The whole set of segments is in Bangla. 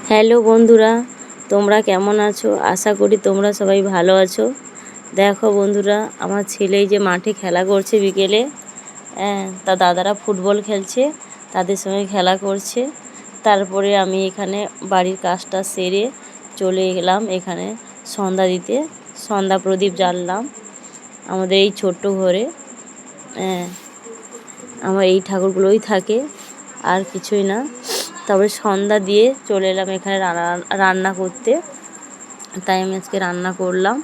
হ্যালো বন্ধুরা, তোমরা কেমন আছো? আশা করি তোমরা সবাই ভালো আছো। দেখো বন্ধুরা, আমার ছেলেই যে মাঠে খেলা করছে বিকেলে, তা দাদারা ফুটবল খেলছে, তাদের সঙ্গে খেলা করছে। তারপরে আমি এখানে বাড়ির কাজটা সেরে চলে গেলাম এখানে সন্ধ্যা দিতে। সন্ধ্যা প্রদীপ জ্বাললাম আমাদের এই ছোট্ট ঘরে। আমার এই ঠাকুরগুলোই থাকে, আর কিছুই না। তারপরে সন্ধ্যা দিয়ে চলে এলাম এখানে রান্না করতে। তাই আমি আজকে রান্না করলাম।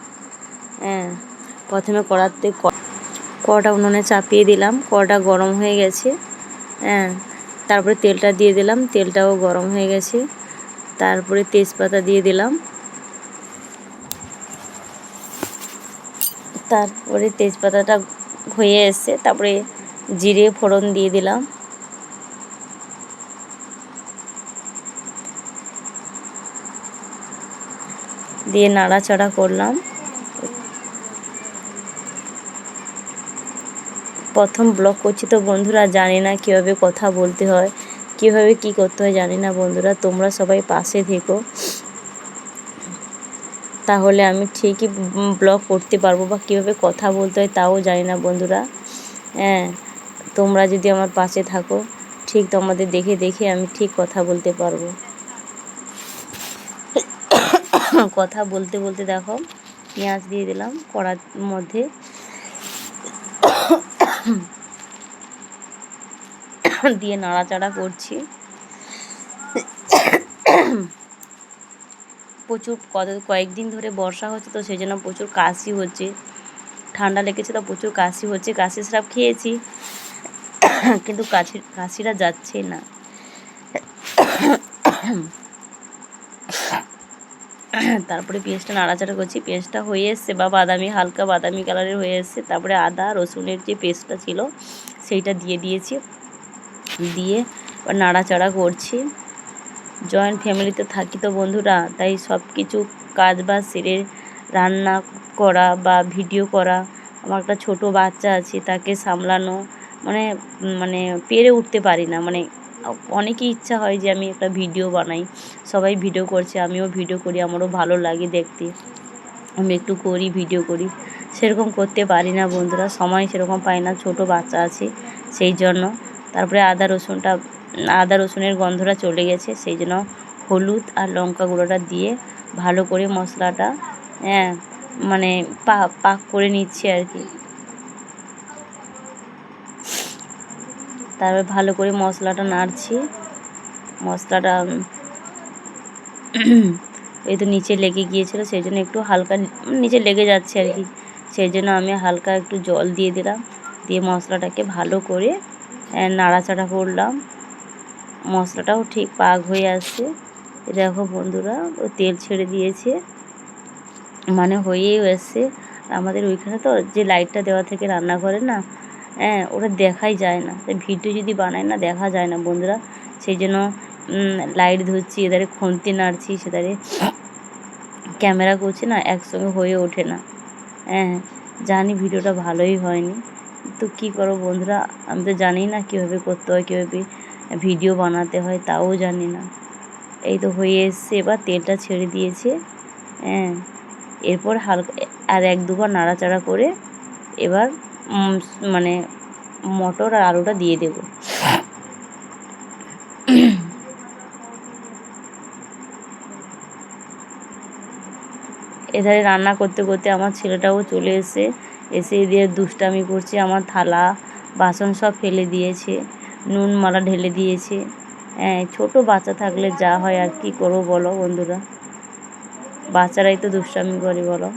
প্রথমে কড়াটা উনুনে চাপিয়ে দিলাম, কড়াটা গরম হয়ে গেছে। তারপরে তেলটা দিয়ে দিলাম, তেলটাও গরম হয়ে গেছে। তারপরে তেজপাতা দিয়ে দিলাম, তারপরে তেজপাতাটা হয়ে এসছে। তারপরে জিরে ফোড়ন দিয়ে দিলাম, দিয়ে নাড়াচাড়া করলাম। প্রথম ব্লগ করছি তো বন্ধুরা, জানি না কীভাবে কথা বলতে হয়, কীভাবে কী করতে হয় জানি না বন্ধুরা। তোমরা সবাই পাশে থেকো, তাহলে আমি ঠিকই ব্লগ করতে পারবো, বা কীভাবে কথা বলতে হয় তাও জানি না বন্ধুরা। তোমরা যদি আমার পাশে থাকো, ঠিক তোমাদের দেখে দেখে আমি ঠিক কথা বলতে পারবো। কথা বলতে বলতে দেখো পেঁয়াজ দিয়ে দিলাম কড়ার মধ্যে, দিয়ে নাড়াচাড়া করছি। প্রচুর কয়েকদিন ধরে বর্ষা হচ্ছে, তো সেই জন্য প্রচুর কাশি হচ্ছে, ঠান্ডা লেগেছে, তো প্রচুর কাশি হচ্ছে। কাশি সিরাপ খেয়েছি, কিন্তু কাশিটা যাচ্ছে না। তারপরে পেঁয়াজটা নাড়াচাড়া করছি, পেঁয়াজটা হয়ে এসছে বা হালকা বাদামি কালারের হয়ে এসছে। তারপরে আদা রসুনের যে পেস্টটা ছিল সেইটা দিয়ে দিয়েছি, দিয়ে নাড়াচাড়া করছি। জয়েন্ট ফ্যামিলিতে থাকি তো বন্ধুরা, তাই সব কিছু কাজ বাজ সেরে রান্না করা বা ভিডিও করা। আমার একটা ছোটো বাচ্চা আছে, তাকে সামলানো, মানে মানে পেরে উঠতে পারি না। অনেকই ইচ্ছা হয় যে আমি একটা ভিডিও বানাই, সবাই ভিডিও করছে আমিও ভিডিও করি, আমারও ভালো লাগে দেখতে, আমি একটু করি, ভিডিও করি। সেরকম করতে পারি না বন্ধুরা, সময় সেরকম পাই না, ছোটো বাচ্চা আছে সেই জন্য। তারপরে আদা রসুনের গন্ধটা চলে গেছে, সেই জন্য হলুদ আর লঙ্কা গুঁড়োটা দিয়ে ভালো করে মশলাটা পাক করে নিচ্ছি আর কি। তারপরে ভালো করে মশলাটা নাড়ছি। মশলাটা এই তো নিচে লেগে গিয়েছিলো, সেই জন্য একটু হালকা নিচে লেগে যাচ্ছে আর কি, সেই জন্য আমি হালকা একটু জল দিয়ে দিলাম, দিয়ে মশলাটাকে ভালো করে নাড়াচাড়া করলাম। মশলাটাও ঠিক পাক হয়ে আসছে। দেখো বন্ধুরা, ও তেল ছেড়ে দিয়েছে, হয়েও এসছে। আমাদের ওইখানে তো যে লাইটটা দেওয়া থেকে রান্নাঘরে না, ওটা দেখাই যায় না, ভিডিও যদি বানায় না দেখা যায় না বন্ধুরা। সেই জন্য লাইট ধরছি, এধারে খুন্তি নাড়ছি, সেধারে ক্যামেরা করছি না, একসঙ্গে হয়ে ওঠে না। জানি ভিডিওটা ভালোই হয়নি, তো কী করো বন্ধুরা, আমি তো জানি না কীভাবে করতে হয়, কীভাবে ভিডিও বানাতে হয় তাও জানি না। এই তো হয়ে এসছে, এবার তেলটা ছেড়ে দিয়েছে। এরপর হালকা আর এক দুবার নাড়াচাড়া করে এবার মটর আর আলুটা দিয়ে দেব। এধারে রান্না করতে করতে আমার ছেলেটাও চলে এসে দিয়ে দুষ্টামি করছে, আমার থালা বাসন সব ফেলে দিয়েছে, নুন মালা ঢেলে দিয়েছে। ছোটো বাচ্চা থাকলে যা হয়, আর কি করবো বলো বন্ধুরা, বাচ্চারাই তো দুষ্টামি করে বলো।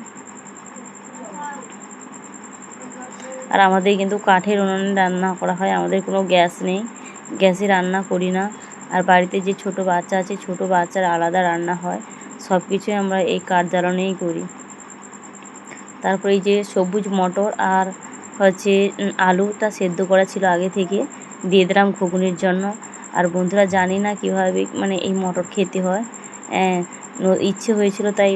আর আমাদের কিন্তু কাঠের উনুনে রান্না করা হয়, আমাদের কোনো গ্যাস নেই, গ্যাসে রান্না করি না। আর বাড়িতে যে ছোটো বাচ্চা আছে, ছোটো বাচ্চার আলাদা রান্না হয়, সব কিছুই আমরা এই কাঠ জ্বালানেই করি। তারপরে এই যে সবুজ মটর আর আলুটা সেদ্ধ করা ছিল আগে থেকে, দিয়ে দিলাম ঘুগনির জন্য। আর বন্ধুরা, জানি না কীভাবে এই মটর খেতে হয়, ইচ্ছে হয়েছিল তাই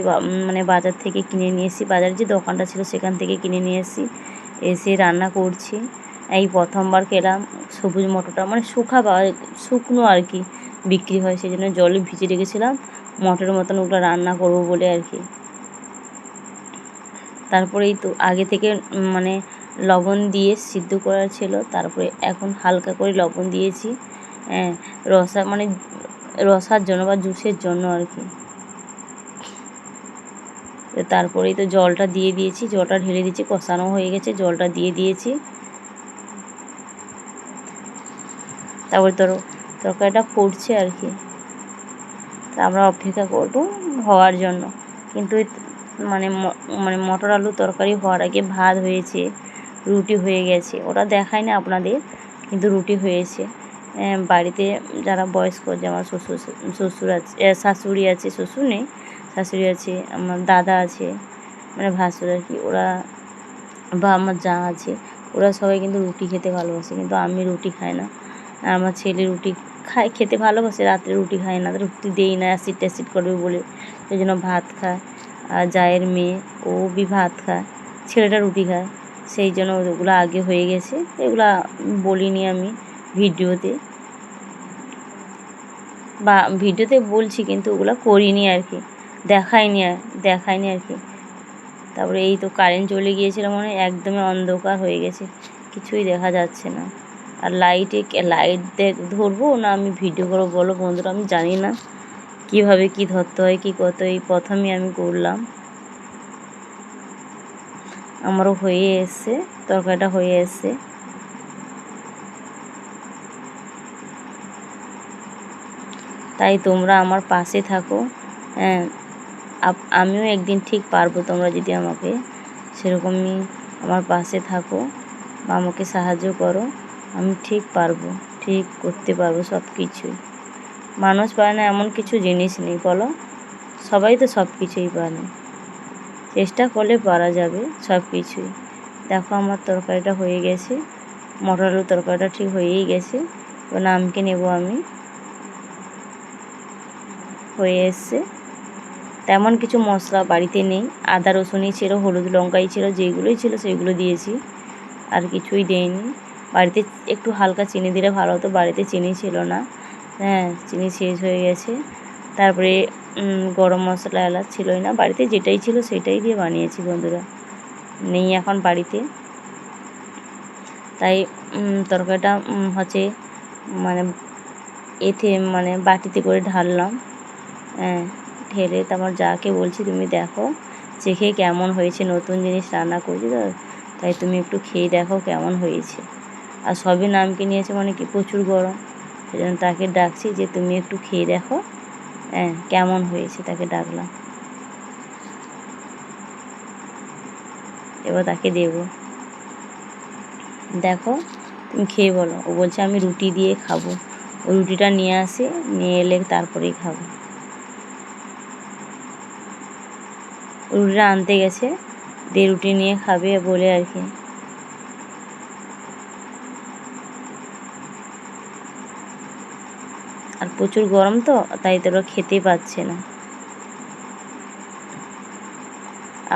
বাজার থেকে কিনে নিয়ে এসেছি, বাজারে যে দোকানটা ছিল সেখান থেকে কিনে নিয়ে এসে রান্না করছি। এই প্রথমবার খেলাম সবুজ মটরটা, শুকনো আর কি, বিক্রি হয়, সেই জন্য জলে ভিজিয়ে রেখেছিলাম মটরের মতন ওগুলো রান্না করবো বলে আর কি। তারপরেই তো আগে থেকে মানে লবণ দিয়ে সিদ্ধ করা ছিল, তারপরে এখন হালকা করে লবণ দিয়েছি রসা মানে রসার জন্য বা জুসের জন্য আর কি। তারপরেই তো জলটা দিয়ে দিয়েছি, জলটা ঢেলে দিয়েছি, কষানো হয়ে গেছে, জলটা দিয়ে দিয়েছি। তারপরে তরকারিটা ফুটছে আর কি, তা আমরা অপেক্ষা করব হওয়ার জন্য। কিন্তু মানে মানে মটর আলু তরকারি হওয়ার আগে ভাত হয়েছে, রুটি হয়ে গেছে, ওটা দেখায় না আপনাদের, কিন্তু রুটি হয়েছে। বাড়িতে যারা বয়স্ক, যেমন শ্বশুর আছে, শাশুড়ি আছে, শ্বশুর নেই, শাশুড়ি আছে, আমার দাদা আছে, মানে ভাসুর আর কি, ওরা বা আমার যা আছে, ওরা সবাই কিন্তু রুটি খেতে ভালোবাসে, কিন্তু আমি রুটি খাই না। আর আমার ছেলে রুটি খেতে ভালোবাসে, রাত্রে রুটি খায় না, রুটি দেই না, অ্যাসিড ট্যাসিড করবে বলে, সেই জন্য ভাত খায়। আর জায়ের মেয়ে ও বি ভাত খায়, ছেলেটা রুটি খায়, সেই জন্য ওগুলো আগে হয়ে গেছে। এগুলা বলিনি আমি ভিডিওতে, বা ভিডিওতে বলছি কিন্তু ওগুলো করিনি আর কি, দেখায়নি আর কি। তারপরে এই তো কারেন্ট চলে গিয়েছিল, মনে হয় একদমই অন্ধকার হয়ে গেছে, কিছুই দেখা যাচ্ছে না। আর লাইট ধরবো না আমি ভিডিও করবো বলো বন্ধুরা, আমি জানি না কীভাবে কী ধরতে হয়, কী করতে হয়, এই প্রথমে আমি করলাম। আমারও হয়ে এসছে, তরকারিটা হয়ে এসছে। তাই তোমরা আমার পাশে থাকো, হ্যাঁ, আমিও একদিন ঠিক পারবো, তোমরা যদি আমাকে সেরকমই আমার পাশে থাকো বা আমাকে সাহায্য করো, আমি ঠিক পারবো, ঠিক করতে পারবো সব কিছুই। মানুষ পারে না এমন কিছু জিনিস নেই বলো, সবাই তো সব কিছুই পারে, চেষ্টা করলে পারা যাবে সব কিছুই। দেখো আমার তরকারিটা হয়ে গেছে, মটর আলুর তরকারিটা ঠিক হয়েই গেছে, এবার নামকে নেব আমি, হয়ে এসছে। তেমন কিছু মশলা বাড়িতে নেই, আদা রসুনই ছিল, হলুদ লঙ্কাই ছিল, যেগুলোই ছিল সেগুলো দিয়েছি, আর কিছুই দেয়নি। বাড়িতে একটু হালকা চিনি দিলে ভালো হতো, বাড়িতে চিনি ছিল না, হ্যাঁ চিনি শেষ হয়ে গেছে। তারপরে গরম মশলা এলাচ ছিলই না, বাড়িতে যেটাই ছিল সেটাই দিয়ে বানিয়েছি বন্ধুরা, নেই এখন বাড়িতে। তাই তরকারিটা হচ্ছে মানে মানে বাটিতে করে ঢাললাম, হ্যাঁ ঢেলে তারপর যাকে বলছি তুমি দেখো চেখে কেমন হয়েছে, নতুন জিনিস রান্না করছি তো, তাই তুমি একটু খেয়ে দেখো কেমন হয়েছে। আর সবই নামকে নিয়েছে মানে কি প্রচুর গরম, সেই জন্য তাকে ডাকছি যে তুমি একটু খেয়ে দেখো, হ্যাঁ কেমন হয়েছে, তাকে ডাকলাম, এবার তাকে দেবো, দেখো তুমি খেয়ে বলো। ও বলছে আমি রুটি দিয়ে খাবো, ও রুটিটা নিয়ে আসে, নিয়ে এলে তারপরেই খাবো। রুটিটা আনতে গেছে, দিয়ে রুটি নিয়ে খাবে বলে আর কি। আর প্রচুর গরম তো, তাই তোরা খেতে পাচ্ছে না।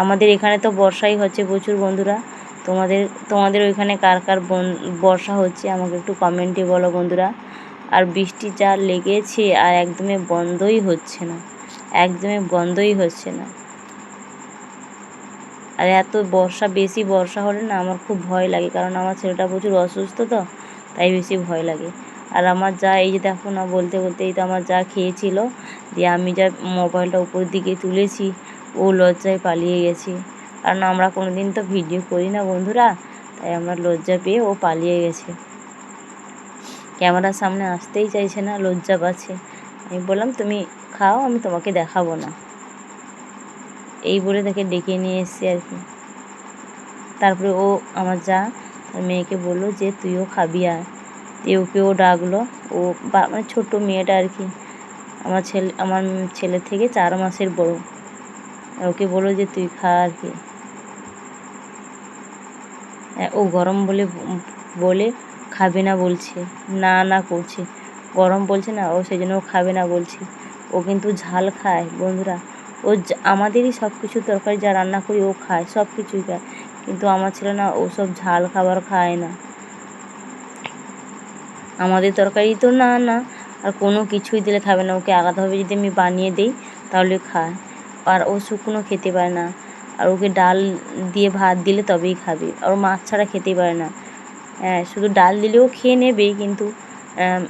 আমাদের এখানে তো বর্ষাই হচ্ছে প্রচুর বন্ধুরা, তোমাদের ওইখানে কার কার বর্ষা হচ্ছে আমাকে একটু কমেন্টে বলো বন্ধুরা। আর বৃষ্টি যা লেগেছে আর একদমই বন্ধই হচ্ছে না, একদমই বন্ধই হচ্ছে না। আর এত বেশি বর্ষা হলে না আমার খুব ভয় লাগে, কারণ আমার ছেলেটা প্রচুর অসুস্থ তো, তাই বেশি ভয় লাগে। আর আমার যা এই যে দেখো না, বলতে বলতে এই তো আমার যা খেয়েছিল, দিয়ে আমি যা মোবাইলটা উপর দিকে তুলেছি, ও লজ্জায় পালিয়ে গেছে, কারণ আমরা কোনো দিন তো ভিডিও করি না বন্ধুরা, তাই আমার লজ্জা পেয়ে ও পালিয়ে গেছে, ক্যামেরার সামনে আসতেই চাইছে না, লজ্জা পাচ্ছে। আমি বললাম তুমি খাও, আমি তোমাকে দেখাবো না, এই বলে তাকে ডেকে নিয়ে এসেছি আর কি। তারপরে ও আমার যা তার মেয়েকে বললো যে তুইও খাবি, আর ওকেও ডাকলো, ও মানে ছোট্ট মেয়েটা আর কি, আমার ছেলে থেকে 4 মাসের বড়, ওকে বললো যে তুই খা আর কি। ও গরম বলে খাবে না বলছে, না করছে, গরম বলছে না ও, সেই জন্য ও খাবে না বলছে। ও কিন্তু ঝাল খায় বন্ধুরা, ও আমাদেরই সব কিছু তরকারি যা রান্না করি ও খায়, সব কিছুই খায়, কিন্তু আমার ছেলে না, ও সব ঝাল খাবার খায় না। আমাদের তরকারি তো না আর কোনো কিছুই দিলে খাবে না। ওকে আলাদাভাবে যদি আমি বানিয়ে দিই তাহলে খায়, আর ও শুকনো খেতে পারে না। আর ওকে ডাল দিয়ে ভাত দিলে তবেই খাবে, আর ও মাছ ছাড়া খেতেই পারে না। শুধু ডাল দিলেও খেয়ে নেবে, কিন্তু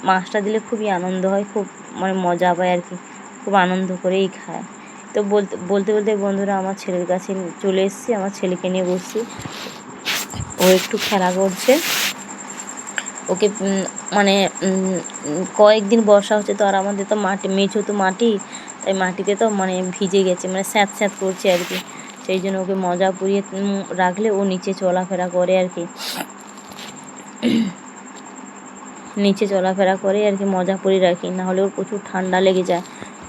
মাছটা দিলে খুবই আনন্দ হয়, খুব মানে মজা পায় আর কি, খুব আনন্দ করেই খায়। তো বলতে বলতে বলতে বন্ধুরা আমার ছেলের কাছে চলে এসেছি, আমার ছেলেকে নিয়ে বসছি, ও একটু খেলা করছে। ওকে মানে কয়েকদিন বর্ষা হচ্ছে তো, আর আমাদের তো মাটি মেঝো তো মাটি, তাই মাটিতে তো মানে ভিজে গেছে, মানে স্যাঁত স্যাঁত করছে আর কি। সেই জন্য ওকে মজা পুড়িয়ে রাখলে ও নিচে চলাফেরা করে আর কি, নিচে চলাফেরা করে আর কি, মজা করে রাখি, নাহলে ওর প্রচুর ঠান্ডা লেগে যায়।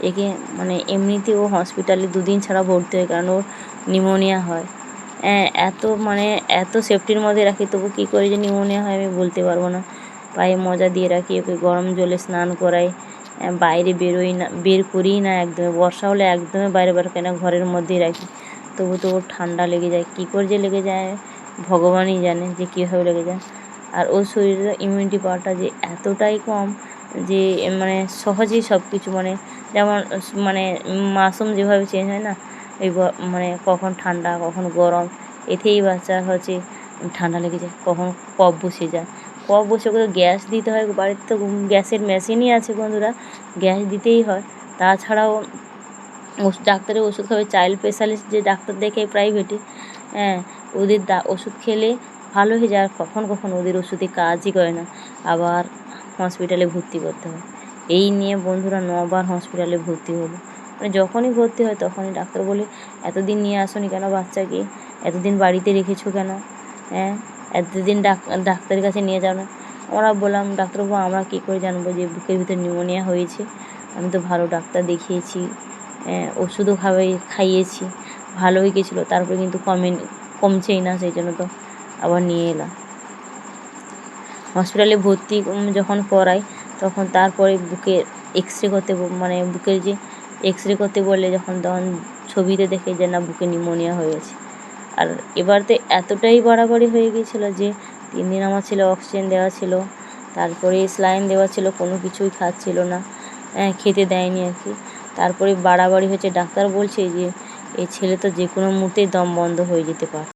একে মানে এমনিতেও ও হসপিটালে 2 দিন ছাড়া ভর্তি হয়, কারণ ওর নিউমোনিয়া হয়। এত সেফটির মধ্যে রাখি, তবু কী করে যে নিউমোনিয়া হয় আমি বলতে পারবো না। পায়ে মজা দিয়ে রাখি, ওকে গরম জলে স্নান করাই, বাইরে বের করিই না একদমই, বর্ষা হলে একদমই বাইরে বের করি না, ঘরের মধ্যেই রাখি। তবু তো ওর ঠান্ডা লেগে যায়, কী করে যে লেগে যায় ভগবানই জানে যে কীভাবে লেগে যায়। আর ওর শরীরের ইমিউনিটি পাওয়ারটা যে এতটাই কম যে মানে সহজেই সব কিছু মানে যেমন মানে মাসুম যেভাবে চেঞ্জ হয় না, এই মানে কখন ঠান্ডা কখন গরম, এতেই বাচ্চা হচ্ছে ঠান্ডা লেগে যায়, কখন কফ বসে যায়। কফ বসে ওকে গ্যাস দিতে হয়, বাড়িতে তো গ্যাসের মেশিনই আছে বন্ধুরা, গ্যাস দিতেই হয়। তাছাড়াও ডাক্তারের ওষুধ খাবে, চাইল্ড স্পেশালিস্ট যে ডাক্তার দেখে প্রাইভেটে, ওদের ওষুধ খেলে ভালো হয়ে যায়, আর কখন কখন ওদের ওষুধে কাজই করে না, আবার হসপিটালে ভর্তি করতে হয়। এই নিয়ে বন্ধুরা 9 বার হসপিটালে ভর্তি হলো। মানে যখনই ভর্তি হয় তখনই ডাক্তার বলে, এতদিন নিয়ে আসোনি কেন বাচ্চাকে, এতদিন বাড়িতে রেখেছো কেন, এতদিন ডাক্তারের কাছে নিয়ে যাও না। আমরা বললাম, ডাক্তারবাবু আমরা কী করে জানবো যে বুকের ভিতরে নিউমোনিয়া হয়েছে, আমি তো ভালো ডাক্তার দেখিয়েছি, ওষুধও খাইয়েছি, ভালো হয়ে গেছিলো, তারপরে কিন্তু কমছেই না, সেই জন্য তো আবার নিয়ে এলাম। হসপিটালে ভর্তি যখন করাই তখন তারপরে বুকের এক্সরে করতে, মানে বুকের যে এক্সরে করতে বললে তখন ছবিতে দেখে যে না বুকে নিউমোনিয়া হয়েছে। আর এবার তো এতটাই বাড়াবাড়ি হয়ে গিয়েছিলো যে 3 দিন আমার ছেলে অক্সিজেন দেওয়া ছিল, তারপরে স্লাইন দেওয়া ছিল, কোনো কিছুই খাচ্ছিল না, খেতে দেয়নি আর কি। তারপরে বাড়াবাড়ি হয়েছে, ডাক্তার বলছে যে এই ছেলে তো যে কোনো মুহূর্তেই দম বন্ধ হয়ে যেতে পারে।